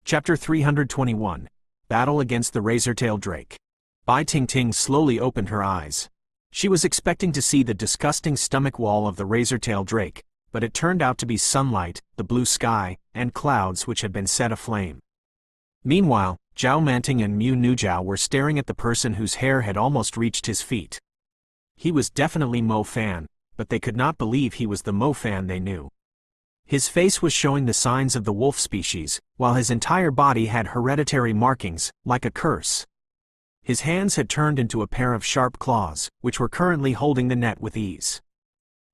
Chapter 321. Battle Against the Razortail Drake. Bai Ting slowly opened her eyes. She was expecting to see the disgusting stomach wall of the razortail drake, but it turned out to be sunlight, the blue sky, and clouds which had been set aflame. Meanwhile, Zhao Manting and Mu Nujiao were staring at the person whose hair had almost reached his feet. He was definitely Mo Fan, but they could not believe he was the Mo Fan they knew. His face was showing the signs of the wolf species, while his entire body had hereditary markings, like a curse. His hands had turned into a pair of sharp claws, which were currently holding the net with ease.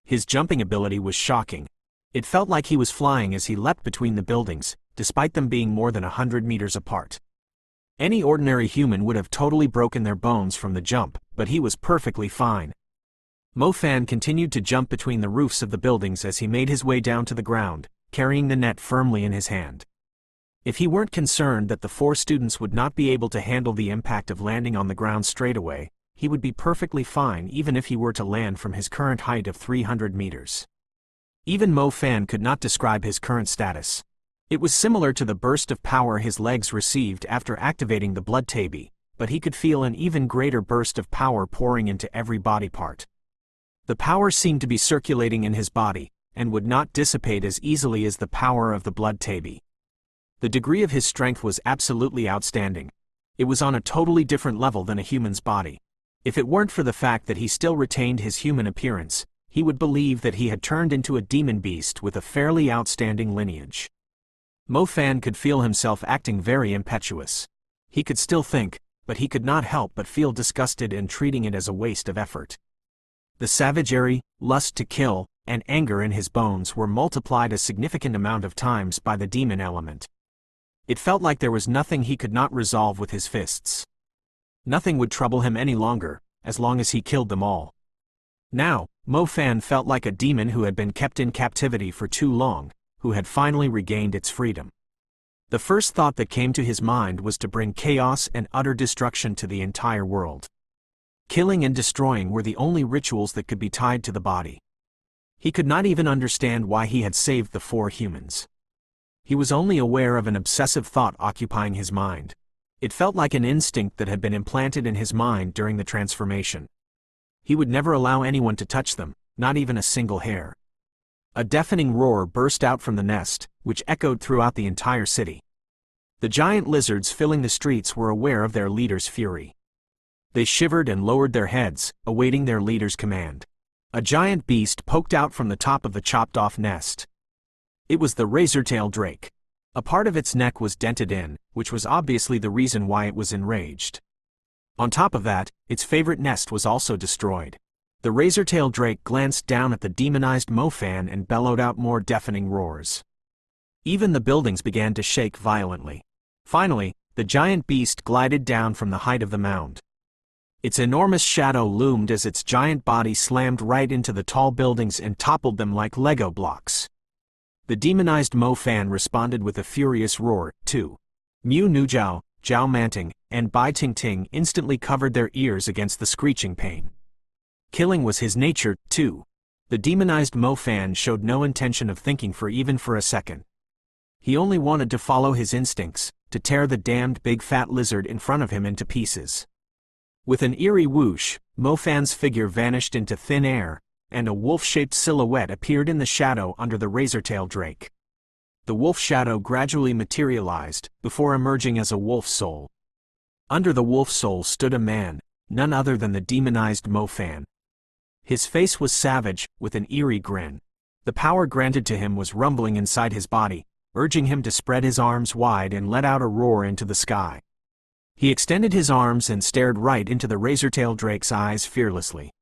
His jumping ability was shocking. It felt like he was flying as he leapt between the buildings, despite them being more than 100 meters apart. Any ordinary human would have totally broken their bones from the jump, but he was perfectly fine. Mo Fan continued to jump between the roofs of the buildings as he made his way down to the ground, carrying the net firmly in his hand. If he weren't concerned that the 4 students would not be able to handle the impact of landing on the ground straight away, he would be perfectly fine even if he were to land from his current height of 300 meters. Even Mo Fan could not describe his current status. It was similar to the burst of power his legs received after activating the blood tabby, but he could feel an even greater burst of power pouring into every body part. The power seemed to be circulating in his body, and would not dissipate as easily as the power of the blood tabby. The degree of his strength was absolutely outstanding. It was on a totally different level than a human's body. If it weren't for the fact that he still retained his human appearance, he would believe that he had turned into a demon beast with a fairly outstanding lineage. Mo Fan could feel himself acting very impetuous. He could still think, but he could not help but feel disgusted and treating it as a waste of effort. The savagery, lust to kill, and anger in his bones were multiplied a significant amount of times by the demon element. It felt like there was nothing he could not resolve with his fists. Nothing would trouble him any longer, as long as he killed them all. Now, Mo Fan felt like a demon who had been kept in captivity for too long, who had finally regained its freedom. The first thought that came to his mind was to bring chaos and utter destruction to the entire world. Killing and destroying were the only rituals that could be tied to the body. He could not even understand why he had saved the 4 humans. He was only aware of an obsessive thought occupying his mind. It felt like an instinct that had been implanted in his mind during the transformation. He would never allow anyone to touch them, not even a single hair. A deafening roar burst out from the nest, which echoed throughout the entire city. The giant lizards filling the streets were aware of their leader's fury. They shivered and lowered their heads, awaiting their leader's command. A giant beast poked out from the top of the chopped-off nest. It was the razortail drake. A part of its neck was dented in, which was obviously the reason why it was enraged. On top of that, its favorite nest was also destroyed. The razortail drake glanced down at the demonized Mo Fan and bellowed out more deafening roars. Even the buildings began to shake violently. Finally, the giant beast glided down from the height of the mound. Its enormous shadow loomed as its giant body slammed right into the tall buildings and toppled them like Lego blocks. The demonized Mo Fan responded with a furious roar, too. Mu Nujiao, Zhao Manting, and Bai Ting instantly covered their ears against the screeching pain. Killing was his nature, too. The demonized Mo Fan showed no intention of thinking for a second. He only wanted to follow his instincts, to tear the damned big fat lizard in front of him into pieces. With an eerie whoosh, Mo Fan's figure vanished into thin air, and a wolf-shaped silhouette appeared in the shadow under the razortail drake. The wolf shadow gradually materialized, before emerging as a wolf soul. Under the wolf soul stood a man, none other than the demonized Mo Fan. His face was savage, with an eerie grin. The power granted to him was rumbling inside his body, urging him to spread his arms wide and let out a roar into the sky. He extended his arms and stared right into the razortail drake's eyes fearlessly.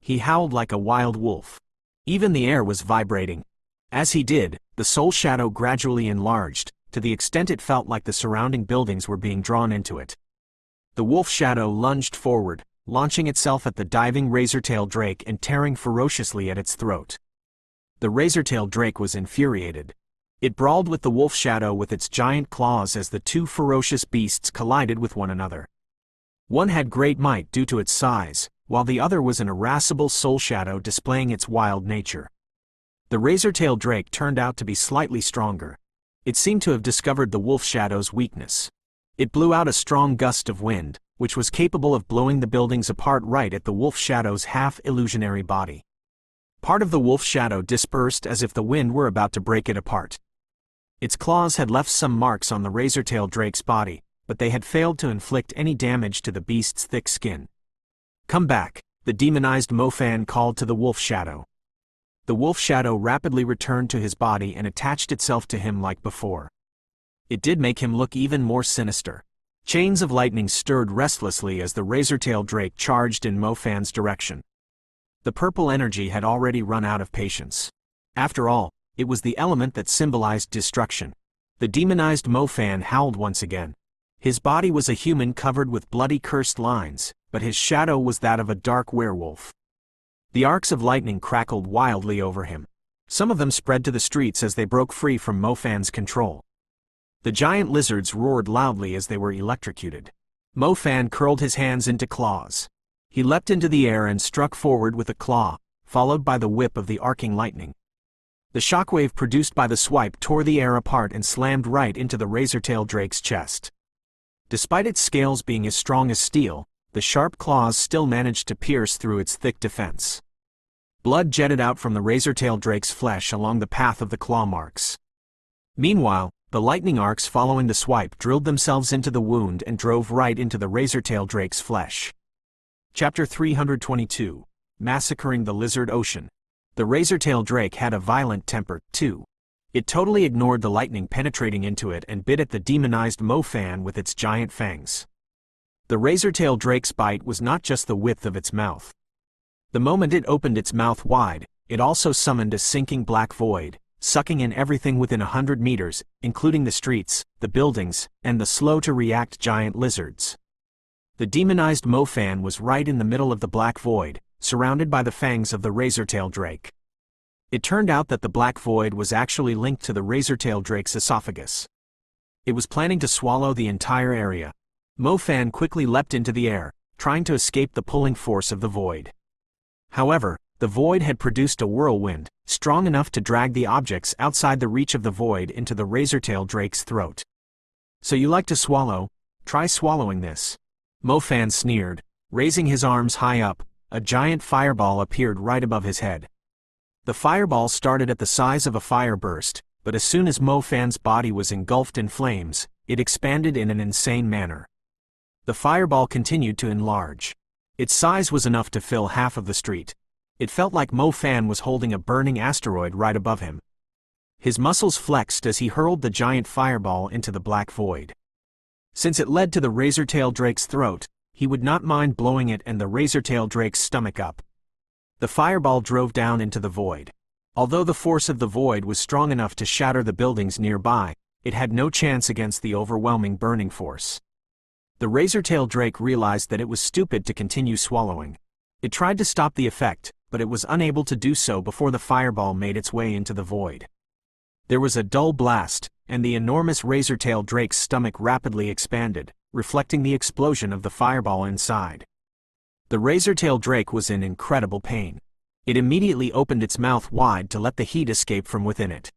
He howled like a wild wolf. Even the air was vibrating. As he did, the soul shadow gradually enlarged, to the extent it felt like the surrounding buildings were being drawn into it. The wolf shadow lunged forward, launching itself at the diving razortail drake and tearing ferociously at its throat. The razortail drake was infuriated. It brawled with the wolf shadow with its giant claws as the 2 ferocious beasts collided with one another. One had great might due to its size, while the other was an irascible soul shadow displaying its wild nature. The razortail drake turned out to be slightly stronger. It seemed to have discovered the wolf shadow's weakness. It blew out a strong gust of wind, which was capable of blowing the buildings apart right at the wolf shadow's half-illusionary body. Part of the wolf shadow dispersed as if the wind were about to break it apart. Its claws had left some marks on the razor-tailed drake's body, but they had failed to inflict any damage to the beast's thick skin. "Come back," the demonized Mofan called to the wolf shadow. The wolf shadow rapidly returned to his body and attached itself to him like before. It did make him look even more sinister. Chains of lightning stirred restlessly as the razor-tailed drake charged in Mofan's direction. The purple energy had already run out of patience. After all, it was the element that symbolized destruction. The demonized Mofan howled once again. His body was a human covered with bloody cursed lines, but his shadow was that of a dark werewolf. The arcs of lightning crackled wildly over him. Some of them spread to the streets as they broke free from Mofan's control. The giant lizards roared loudly as they were electrocuted. Mofan curled his hands into claws. He leapt into the air and struck forward with a claw, followed by the whip of the arcing lightning. The shockwave produced by the swipe tore the air apart and slammed right into the razor-tailed drake's chest. Despite its scales being as strong as steel, the sharp claws still managed to pierce through its thick defense. Blood jetted out from the razor-tailed drake's flesh along the path of the claw marks. Meanwhile, the lightning arcs following the swipe drilled themselves into the wound and drove right into the razor-tailed drake's flesh. Chapter 322. Massacring the Lizard Ocean. The razor-tailed drake had a violent temper, too. It totally ignored the lightning penetrating into it and bit at the demonized Mofan with its giant fangs. The razor-tailed drake's bite was not just the width of its mouth. The moment it opened its mouth wide, it also summoned a sinking black void, sucking in everything within 100 meters, including the streets, the buildings, and the slow-to-react giant lizards. The demonized Mofan was right in the middle of the black void, surrounded by the fangs of the razor-tailed drake. It turned out that the black void was actually linked to the razor-tailed drake's esophagus. It was planning to swallow the entire area. Mofan quickly leapt into the air, trying to escape the pulling force of the void. However, the void had produced a whirlwind, strong enough to drag the objects outside the reach of the void into the razor-tailed drake's throat. "So you like to swallow? Try swallowing this." Mofan sneered. Raising his arms high up, a giant fireball appeared right above his head. The fireball started at the size of a fire burst, but as soon as Mofan's body was engulfed in flames, it expanded in an insane manner. The fireball continued to enlarge. Its size was enough to fill half of the street. It felt like Mofan was holding a burning asteroid right above him. His muscles flexed as he hurled the giant fireball into the black void. Since it led to the razor-tailed drake's throat, he would not mind blowing it and the razor-tailed drake's stomach up. The fireball drove down into the void. Although the force of the void was strong enough to shatter the buildings nearby, it had no chance against the overwhelming burning force. The razor-tailed drake realized that it was stupid to continue swallowing. It tried to stop the effect, but it was unable to do so before the fireball made its way into the void. There was a dull blast, and the enormous razor-tailed drake's stomach rapidly expanded, reflecting the explosion of the fireball inside. The razor-tailed drake was in incredible pain. It immediately opened its mouth wide to let the heat escape from within it.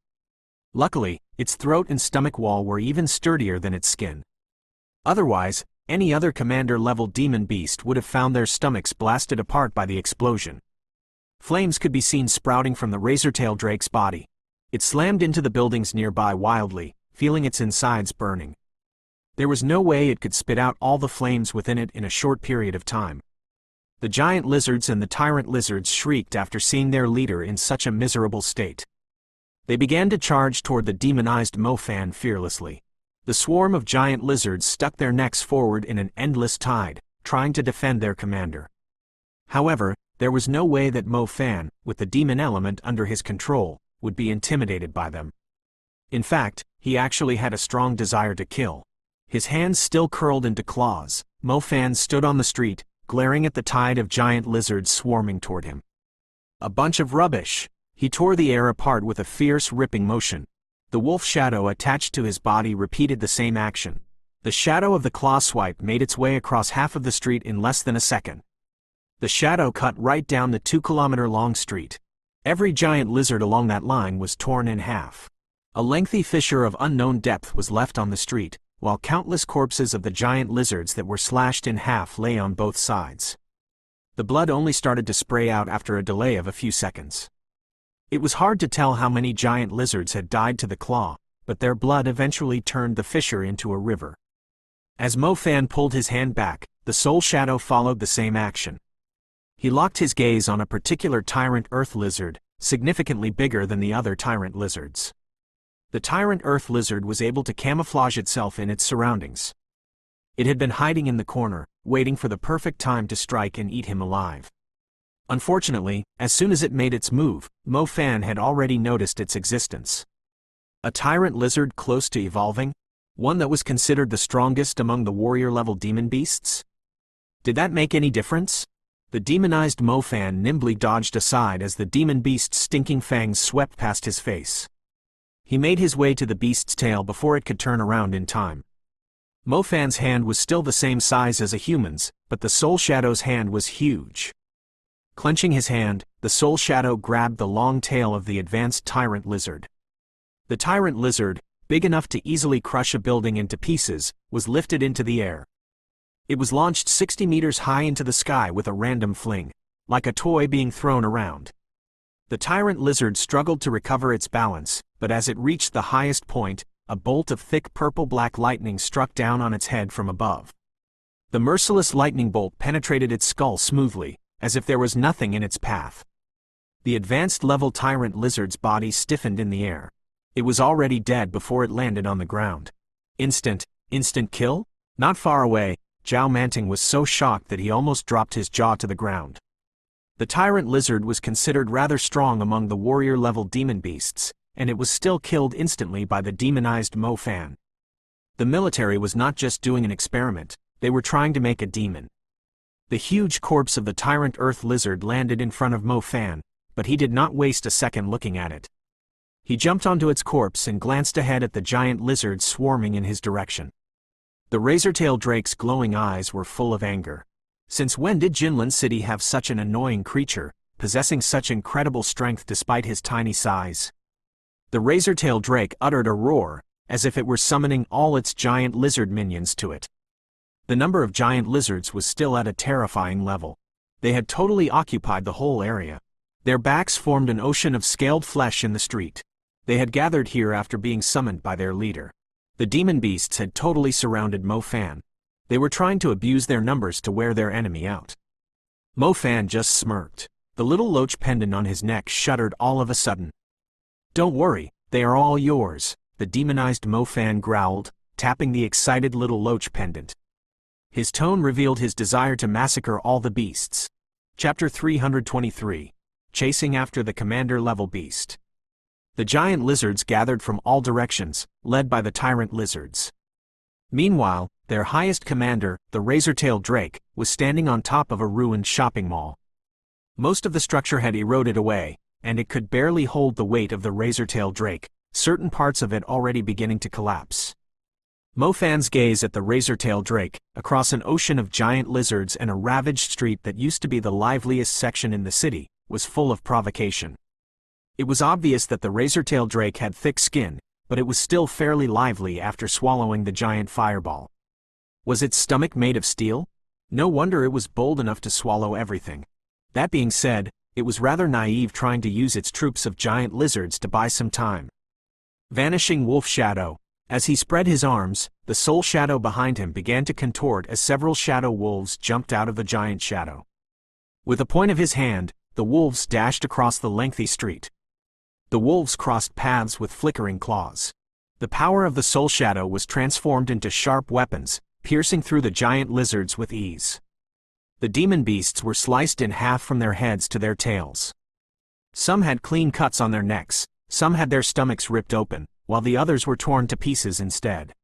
Luckily, its throat and stomach wall were even sturdier than its skin. Otherwise, any other commander-level demon beast would have found their stomachs blasted apart by the explosion. Flames could be seen sprouting from the razor-tailed drake's body. It slammed into the buildings nearby wildly, feeling its insides burning. There was no way it could spit out all the flames within it in a short period of time. The giant lizards and the tyrant lizards shrieked after seeing their leader in such a miserable state. They began to charge toward the demonized Mofan fearlessly. The swarm of giant lizards stuck their necks forward in an endless tide, trying to defend their commander. However, there was no way that Mofan, with the demon element under his control, would be intimidated by them. In fact, he actually had a strong desire to kill. His hands still curled into claws, Mofan stood on the street, glaring at the tide of giant lizards swarming toward him. "A bunch of rubbish!" He tore the air apart with a fierce ripping motion. The wolf shadow attached to his body repeated the same action. The shadow of the claw swipe made its way across half of the street in less than a second. The shadow cut right down the 2-kilometer-long street. Every giant lizard along that line was torn in half. A lengthy fissure of unknown depth was left on the street, while countless corpses of the giant lizards that were slashed in half lay on both sides. The blood only started to spray out after a delay of a few seconds. It was hard to tell how many giant lizards had died to the claw, but their blood eventually turned the fissure into a river. As Mo Fan pulled his hand back, the soul shadow followed the same action. He locked his gaze on a particular tyrant earth lizard, significantly bigger than the other tyrant lizards. The tyrant earth lizard was able to camouflage itself in its surroundings. It had been hiding in the corner, waiting for the perfect time to strike and eat him alive. Unfortunately, as soon as it made its move, Mo Fan had already noticed its existence. A tyrant lizard close to evolving? One that was considered the strongest among the warrior-level demon beasts? Did that make any difference? The demonized Mo Fan nimbly dodged aside as the demon beast's stinking fangs swept past his face. He made his way to the beast's tail before it could turn around in time. Mo Fan's hand was still the same size as a human's, but the Soul Shadow's hand was huge. Clenching his hand, the Soul Shadow grabbed the long tail of the advanced tyrant lizard. The tyrant lizard, big enough to easily crush a building into pieces, was lifted into the air. It was launched 60 meters high into the sky with a random fling, like a toy being thrown around. The tyrant lizard struggled to recover its balance, but as it reached the highest point, a bolt of thick purple-black lightning struck down on its head from above. The merciless lightning bolt penetrated its skull smoothly, as if there was nothing in its path. The advanced-level tyrant lizard's body stiffened in the air. It was already dead before it landed on the ground. Instant kill? Not far away, Zhao Manting was so shocked that he almost dropped his jaw to the ground. The tyrant lizard was considered rather strong among the warrior-level demon beasts, and it was still killed instantly by the demonized Mo Fan. The military was not just doing an experiment, they were trying to make a demon. The huge corpse of the tyrant earth lizard landed in front of Mo Fan, but he did not waste a second looking at it. He jumped onto its corpse and glanced ahead at the giant lizard swarming in his direction. The razor-tailed drake's glowing eyes were full of anger. Since when did Jinlin City have such an annoying creature, possessing such incredible strength despite his tiny size? The razor-tailed drake uttered a roar, as if it were summoning all its giant lizard minions to it. The number of giant lizards was still at a terrifying level. They had totally occupied the whole area. Their backs formed an ocean of scaled flesh in the street. They had gathered here after being summoned by their leader. The demon beasts had totally surrounded Mo Fan. They were trying to abuse their numbers to wear their enemy out. Mo Fan just smirked. The little loach pendant on his neck shuddered all of a sudden. "Don't worry, they are all yours," the demonized Mo Fan growled, tapping the excited little loach pendant. His tone revealed his desire to massacre all the beasts. Chapter 323. Chasing after the commander-level beast. The giant lizards gathered from all directions, led by the tyrant lizards. Meanwhile, their highest commander, the razor-tailed drake, was standing on top of a ruined shopping mall. Most of the structure had eroded away, and it could barely hold the weight of the razor-tailed drake, certain parts of it already beginning to collapse. Mo Fan's gaze at the razor-tailed drake, across an ocean of giant lizards and a ravaged street that used to be the liveliest section in the city, was full of provocation. It was obvious that the razor-tailed drake had thick skin, but it was still fairly lively after swallowing the giant fireball. Was its stomach made of steel? No wonder it was bold enough to swallow everything. That being said, it was rather naive trying to use its troops of giant lizards to buy some time. Vanishing Wolf Shadow. As he spread his arms, the soul shadow behind him began to contort as several shadow wolves jumped out of the giant shadow. With a point of his hand, the wolves dashed across the lengthy street. The wolves crossed paths with flickering claws. The power of the soul shadow was transformed into sharp weapons, piercing through the giant lizards with ease. The demon beasts were sliced in half from their heads to their tails. Some had clean cuts on their necks, some had their stomachs ripped open, while the others were torn to pieces instead.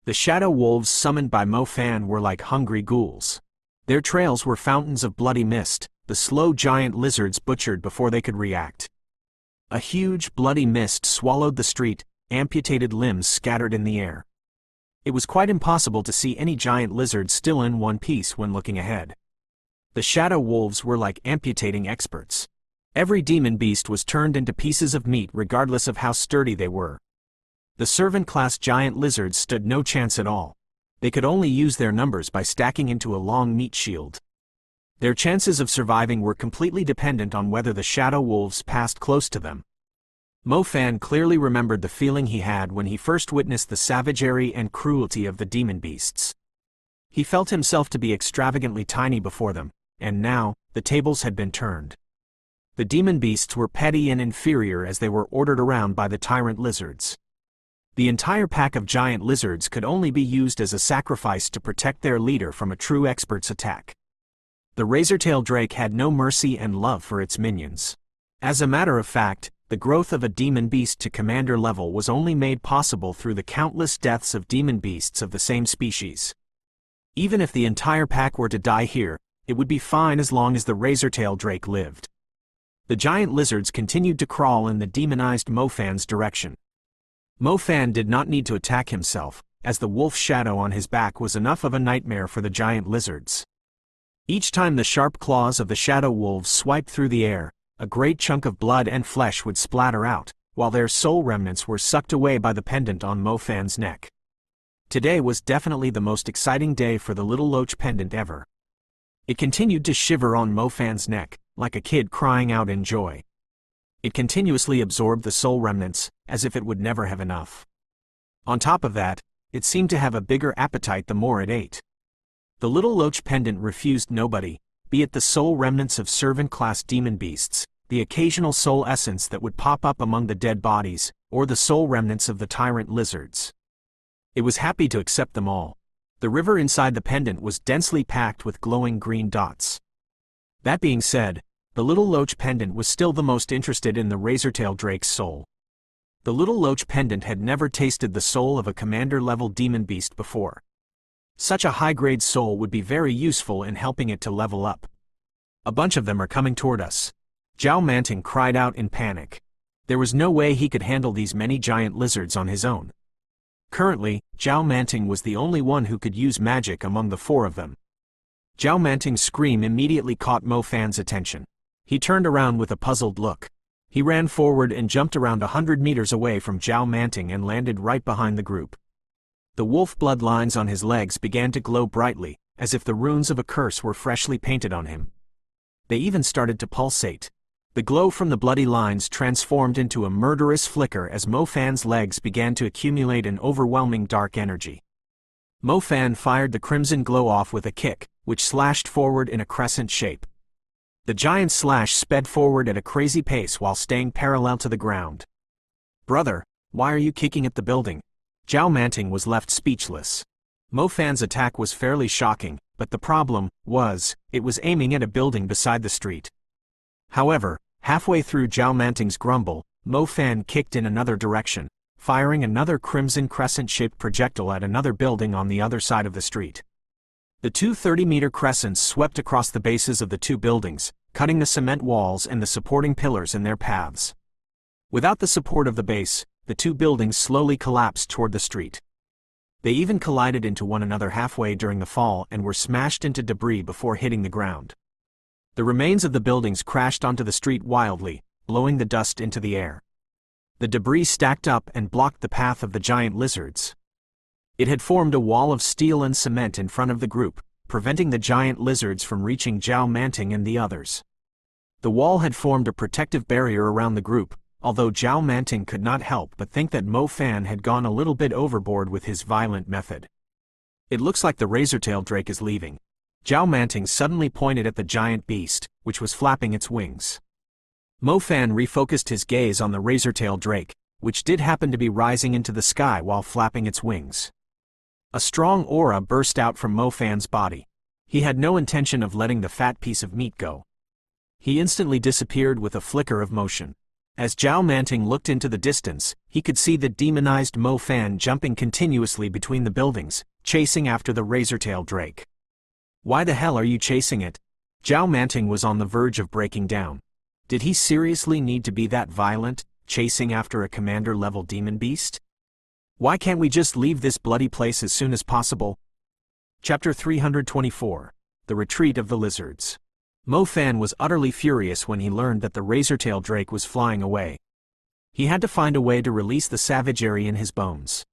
The shadow wolves summoned by Mo Fan were like hungry ghouls. Their trails were fountains of bloody mist, the slow giant lizards butchered before they could react. A huge, bloody mist swallowed the street, amputated limbs scattered in the air. It was quite impossible to see any giant lizard still in one piece when looking ahead. The shadow wolves were like amputating experts. Every demon beast was turned into pieces of meat regardless of how sturdy they were. The servant-class giant lizards stood no chance at all. They could only use their numbers by stacking into a long meat shield. Their chances of surviving were completely dependent on whether the shadow wolves passed close to them. Mo Fan clearly remembered the feeling he had when he first witnessed the savagery and cruelty of the demon beasts. He felt himself to be extravagantly tiny before them, and now, the tables had been turned. The demon beasts were petty and inferior as they were ordered around by the tyrant lizards. The entire pack of giant lizards could only be used as a sacrifice to protect their leader from a true expert's attack. The razor-tailed drake had no mercy and love for its minions. As a matter of fact, the growth of a demon beast to commander level was only made possible through the countless deaths of demon beasts of the same species. Even if the entire pack were to die here, it would be fine as long as the razor-tailed drake lived. The giant lizards continued to crawl in the demonized Mo Fan's direction. Mo Fan did not need to attack himself, as the wolf shadow on his back was enough of a nightmare for the giant lizards. Each time the sharp claws of the shadow wolves swiped through the air, a great chunk of blood and flesh would splatter out, while their soul remnants were sucked away by the pendant on Mo Fan's neck. Today was definitely the most exciting day for the little loach pendant ever. It continued to shiver on Mo Fan's neck, like a kid crying out in joy. It continuously absorbed the soul remnants, as if it would never have enough. On top of that, it seemed to have a bigger appetite the more it ate. The little loach pendant refused nobody, be it the soul remnants of servant-class demon beasts, the occasional soul essence that would pop up among the dead bodies, or the soul remnants of the tyrant lizards. It was happy to accept them all. The river inside the pendant was densely packed with glowing green dots. That being said, the little loach pendant was still the most interested in the razor-tailed drake's soul. The little loach pendant had never tasted the soul of a commander-level demon beast before. Such a high-grade soul would be very useful in helping it to level up. A bunch of them are coming toward us. Zhao Manting cried out in panic. There was no way he could handle these many giant lizards on his own. Currently, Zhao Manting was the only one who could use magic among the four of them. Zhao Manting's scream immediately caught Mo Fan's attention. He turned around with a puzzled look. He ran forward and jumped around 100 meters away from Zhao Manting and landed right behind the group. The wolf blood lines on his legs began to glow brightly, as if the runes of a curse were freshly painted on him. They even started to pulsate. The glow from the bloody lines transformed into a murderous flicker as Mo Fan's legs began to accumulate an overwhelming dark energy. Mo Fan fired the crimson glow off with a kick, which slashed forward in a crescent shape. The giant slash sped forward at a crazy pace while staying parallel to the ground. "Brother, why are you kicking at the building?" Zhao Manting was left speechless. Mo Fan's attack was fairly shocking, but the problem was, it was aiming at a building beside the street. However, halfway through Zhao Manting's grumble, Mo Fan kicked in another direction, firing another crimson crescent-shaped projectile at another building on the other side of the street. The two 30-meter crescents swept across the bases of the two buildings, cutting the cement walls and the supporting pillars in their paths. Without the support of the base, the two buildings slowly collapsed toward the street. They even collided into one another halfway during the fall and were smashed into debris before hitting the ground. The remains of the buildings crashed onto the street wildly, blowing the dust into the air. The debris stacked up and blocked the path of the giant lizards. It had formed a wall of steel and cement in front of the group, preventing the giant lizards from reaching Zhao Manting and the others. The wall had formed a protective barrier around the group, although Zhao Manting could not help but think that Mo Fan had gone a little bit overboard with his violent method. "It looks like the razor-tailed drake is leaving." Zhao Manting suddenly pointed at the giant beast, which was flapping its wings. Mo Fan refocused his gaze on the razor-tailed drake, which did happen to be rising into the sky while flapping its wings. A strong aura burst out from Mo Fan's body. He had no intention of letting the fat piece of meat go. He instantly disappeared with a flicker of motion. As Zhao Manting looked into the distance, he could see the demonized Mo Fan jumping continuously between the buildings, chasing after the razor-tailed drake. "Why the hell are you chasing it?" Zhao Manting was on the verge of breaking down. Did he seriously need to be that violent, chasing after a commander-level demon beast? Why can't we just leave this bloody place as soon as possible? Chapter 324. The Retreat of the Lizards. Mo Fan was utterly furious when he learned that the razor-tailed drake was flying away. He had to find a way to release the savagery in his bones.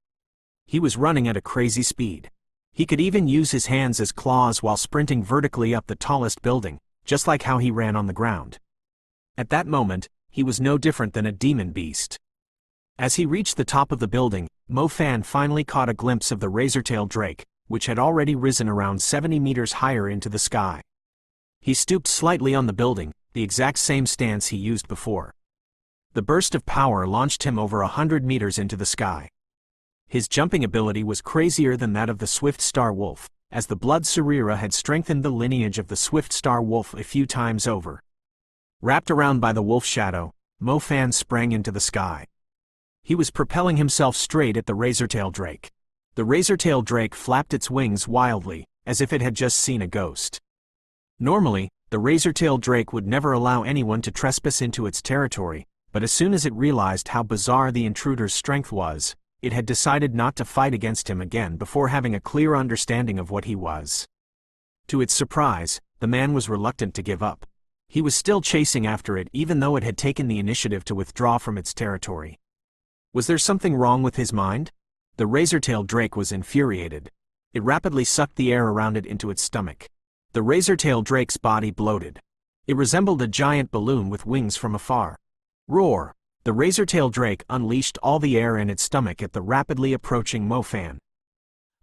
He was running at a crazy speed. He could even use his hands as claws while sprinting vertically up the tallest building, just like how he ran on the ground. At that moment, he was no different than a demon beast. As he reached the top of the building, Mo Fan finally caught a glimpse of the razor-tailed drake, which had already risen around 70 meters higher into the sky. He stooped slightly on the building, the exact same stance he used before. The burst of power launched him over 100 meters into the sky. His jumping ability was crazier than that of the Swift Star Wolf, as the blood Sarira had strengthened the lineage of the Swift Star Wolf a few times over. Wrapped around by the wolf shadow, Mo Fan sprang into the sky. He was propelling himself straight at the razor-tailed drake. The razor-tailed drake flapped its wings wildly, as if it had just seen a ghost. Normally, the razor-tailed drake would never allow anyone to trespass into its territory, but as soon as it realized how bizarre the intruder's strength was, it had decided not to fight against him again before having a clear understanding of what he was. To its surprise, the man was reluctant to give up. He was still chasing after it even though it had taken the initiative to withdraw from its territory. Was there something wrong with his mind? The razor-tailed drake was infuriated. It rapidly sucked the air around it into its stomach. The razor-tailed drake's body bloated. It resembled a giant balloon with wings from afar. Roar! The razor-tailed drake unleashed all the air in its stomach at the rapidly approaching Mo Fan.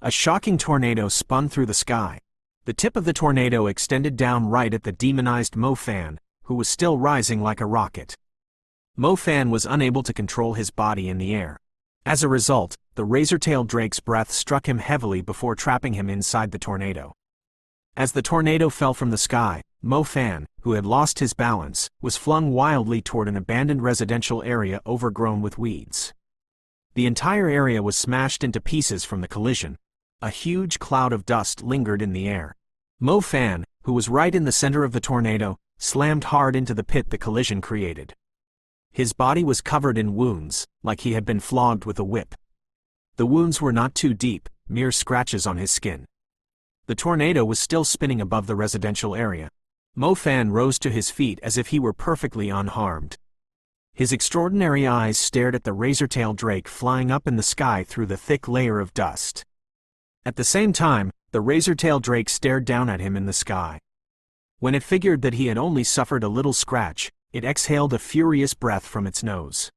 A shocking tornado spun through the sky. The tip of the tornado extended down right at the demonized Mo Fan, who was still rising like a rocket. Mo Fan was unable to control his body in the air. As a result, the razor-tailed drake's breath struck him heavily before trapping him inside the tornado. As the tornado fell from the sky, Mo Fan, who had lost his balance, was flung wildly toward an abandoned residential area overgrown with weeds. The entire area was smashed into pieces from the collision. A huge cloud of dust lingered in the air. Mo Fan, who was right in the center of the tornado, slammed hard into the pit the collision created. His body was covered in wounds, like he had been flogged with a whip. The wounds were not too deep, mere scratches on his skin. The tornado was still spinning above the residential area. Mo Fan rose to his feet as if he were perfectly unharmed. His extraordinary eyes stared at the razor-tailed drake flying up in the sky through the thick layer of dust. At the same time, the razor-tailed drake stared down at him in the sky. When it figured that he had only suffered a little scratch, it exhaled a furious breath from its nose.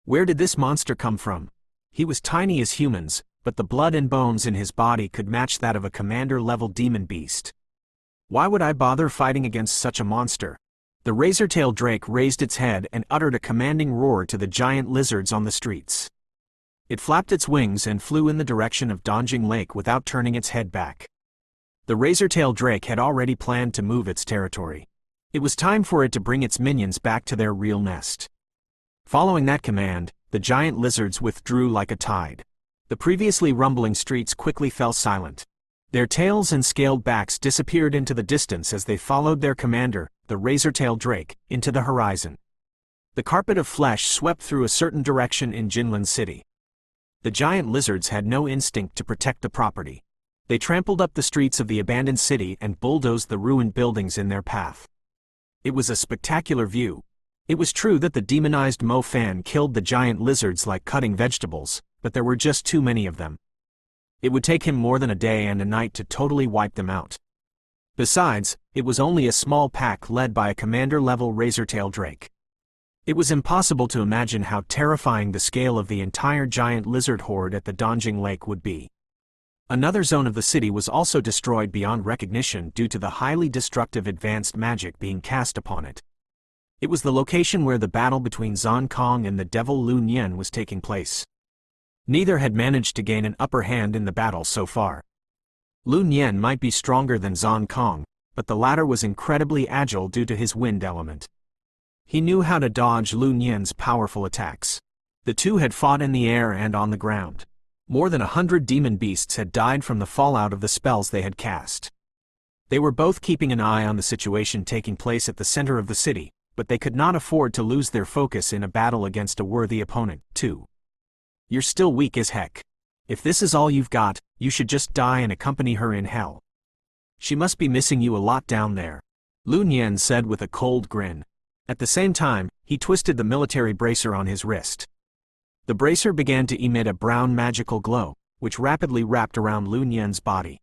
Where did this monster come from? He was tiny as humans, but the blood and bones in his body could match that of a commander-level demon beast. Why would I bother fighting against such a monster? The razor-tailed drake raised its head and uttered a commanding roar to the giant lizards on the streets. It flapped its wings and flew in the direction of Donjing Lake without turning its head back. The razor-tailed drake had already planned to move its territory. It was time for it to bring its minions back to their real nest. Following that command, the giant lizards withdrew like a tide. The previously rumbling streets quickly fell silent. Their tails and scaled backs disappeared into the distance as they followed their commander, the razor-tailed drake, into the horizon. The carpet of flesh swept through a certain direction in Jinlin City. The giant lizards had no instinct to protect the property. They trampled up the streets of the abandoned city and bulldozed the ruined buildings in their path. It was a spectacular view. It was true that the demonized Mo Fan killed the giant lizards like cutting vegetables, but there were just too many of them. It would take him more than a day and a night to totally wipe them out. Besides, it was only a small pack led by a commander-level razor-tailed drake. It was impossible to imagine how terrifying the scale of the entire giant lizard horde at the Donjing Lake would be. Another zone of the city was also destroyed beyond recognition due to the highly destructive advanced magic being cast upon it. It was the location where the battle between Zhang Kong and the devil Lu Nian was taking place. Neither had managed to gain an upper hand in the battle so far. Lu Nian might be stronger than Zhang Kong, but the latter was incredibly agile due to his wind element. He knew how to dodge Lu Nian's powerful attacks. The two had fought in the air and on the ground. More than 100 demon beasts had died from the fallout of the spells they had cast. They were both keeping an eye on the situation taking place at the center of the city, but they could not afford to lose their focus in a battle against a worthy opponent, too. You're still weak as heck. If this is all you've got, you should just die and accompany her in hell. She must be missing you a lot down there, Lu Nian said with a cold grin. At the same time, He twisted the military bracer on his wrist. The bracer began to emit a brown magical glow, which rapidly wrapped around Lu Nian's body.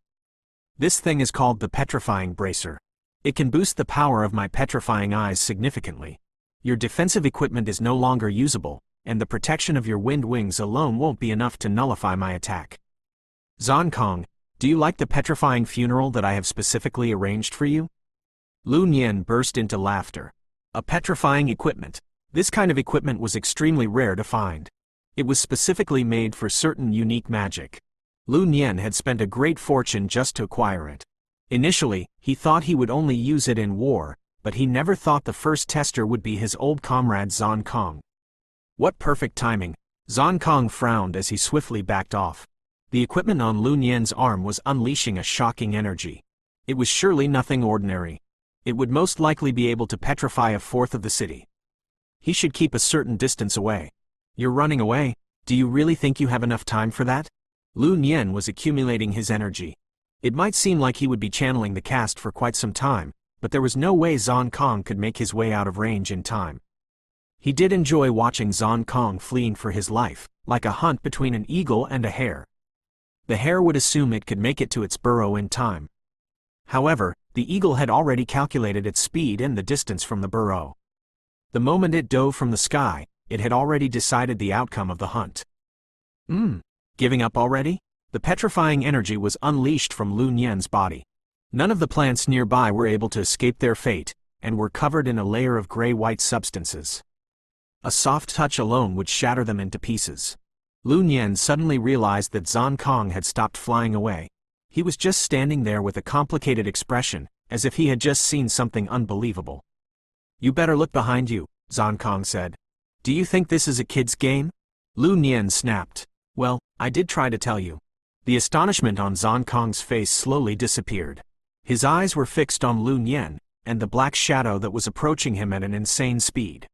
This thing is called the petrifying bracer. It can boost the power of my petrifying eyes significantly. Your defensive equipment is no longer usable, and the protection of your wind wings alone won't be enough to nullify my attack. Zhang Kong, do you like the petrifying funeral that I have specifically arranged for you? Lu Nian burst into laughter. A petrifying equipment. This kind of equipment was extremely rare to find. It was specifically made for certain unique magic. Lu Nian had spent a great fortune just to acquire it. Initially, he thought he would only use it in war, but he never thought the first tester would be his old comrade Zhang Kong. What perfect timing! Zhang Kong frowned as he swiftly backed off. The equipment on Lu Nian's arm was unleashing a shocking energy. It was surely nothing ordinary. It would most likely be able to petrify a fourth of the city. He should keep a certain distance away. You're running away? Do you really think you have enough time for that? Lu Nian was accumulating his energy. It might seem like he would be channeling the cast for quite some time, but there was no way Zhang Kong could make his way out of range in time. He did enjoy watching Zhang Kong fleeing for his life, like a hunt between an eagle and a hare. The hare would assume it could make it to its burrow in time. However, the eagle had already calculated its speed and the distance from the burrow. The moment it dove from the sky, it had already decided the outcome of the hunt. Giving up already? The petrifying energy was unleashed from Lu Nian's body. None of the plants nearby were able to escape their fate, and were covered in a layer of gray-white substances. A soft touch alone would shatter them into pieces. Lu Nian suddenly realized that Zhang Kong had stopped flying away. He was just standing there with a complicated expression, as if he had just seen something unbelievable. You better look behind you, Zhang Kong said. Do you think this is a kid's game? Lu Nian snapped. Well, I did try to tell you. The astonishment on Zhang Kong's face slowly disappeared. His eyes were fixed on Lu Nian, and the black shadow that was approaching him at an insane speed.